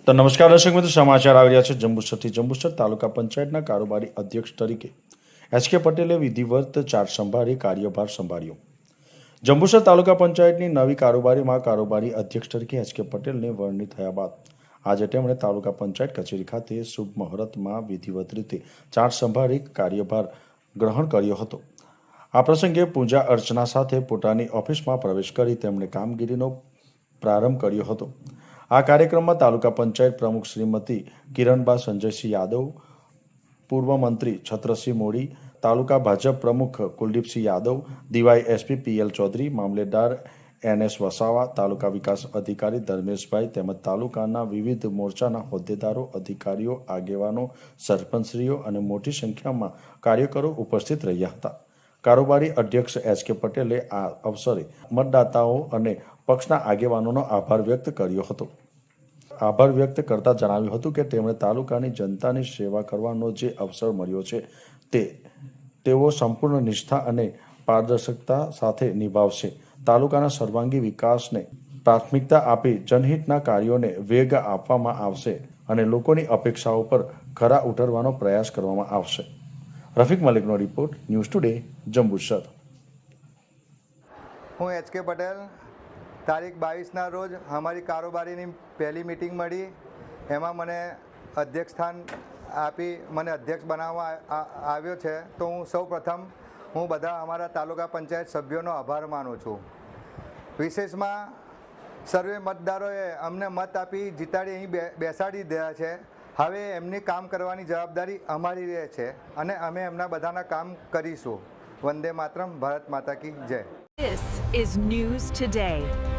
તો નમસ્કાર દર્શક મિત્રો, સમાચાર આવી રહ્યા છે જંબુસરથી। જંબુસર તાલુકા પંચાયતના કારોબારી અધ્યક્ષ તરીકે એચ.કે. પટેલે વિધિવત ચાર્જ સંભાળી કાર્યભાર સંભાળ્યો। જંબુસર તાલુકા પંચાયતની નવી કારોબારીમાં કારોબારી અધ્યક્ષ તરીકે એચ.કે. પટેલને વરણી થયા બાદ આજે તેમણે તાલુકા પંચાયત કચેરી ખાતે શુભ મુહૂર્તમાં વિધિવત રીતે ચાર્જ સંભાળી કાર્યભાર ગ્રહણ કર્યો હતો। આ પ્રસંગે પૂજા અર્ચના સાથે પોતાની ઓફિસમાં પ્રવેશ કરી તેમણે કામગીરીનો પ્રારંભ કર્યો હતો। આ કાર્યક્રમમાં તાલુકા પંચાયત પ્રમુખ શ્રીમતી કિરણબા સંજયસિંહ યાદવ, પૂર્વ મંત્રી છત્રસિંહ મોડી, તાલુકા ભાજપ પ્રમુખ Kuldeepsinh Yadav, D Y SP PL Chaudhary, મામલેદાર એનએસ વસાવા, તાલુકા વિકાસ અધિકારી ધર્મેશભાઈ તેમજ તાલુકાના વિવિધ મોરચાના હોદ્દેદારો, અધિકારીઓ, આગેવાનો, સરપંચશ્રીઓ અને મોટી સંખ્યામાં કાર્યકરો ઉપસ્થિત રહ્યા હતા। કારોબારી અધ્યક્ષ એચ.કે. પટેલે આ અવસરે મતદાતાઓ અને પક્ષના આગેવાનોનો આભાર વ્યક્ત કર્યો હતો। આભાર વ્યક્ત કરતા જણાવ્યું હતું કે તેમણે તાલુકાની જનતાની સેવા કરવાનો જે અવસર મળ્યો છે તે તેઓ સંપૂર્ણ નિષ્ઠા અને પારદર્શકતા સાથે નિભાવશે। તાલુકાના સર્વાંગી વિકાસને પ્રાથમિકતા આપી જનહિતના કાર્યોને વેગ આપવામાં આવશે અને લોકોની અપેક્ષાઓ પર ખરા ઉતરવાનો પ્રયાસ કરવામાં આવશે। રફીક મલિકનો રિપોર્ટ, ન્યૂઝ ટુડે, જંબુસર। હું એચ.કે. પટેલ, તારીખ 22ના રોજ અમારી કારોબારીની પહેલી મિટિંગ મળી। એમાં મને અધ્યક્ષ સ્થાન આપી મને અધ્યક્ષ બનાવવામાં આવ્યો છે। તો હું સૌપ્રથમ બધા અમારા તાલુકા પંચાયત સભ્યોનો આભાર માનું છું। વિશેષમાં સર્વે મતદારોએ અમને મત આપી જીતાડી અહીં બેસાડી દીધા છે। હવે એમની કામ કરવાની જવાબદારી અમારી રહે છે અને અમે એમના બધાના કામ કરીશું। વંદે માતરમ, ભારત માતા કી જય। This is News Today.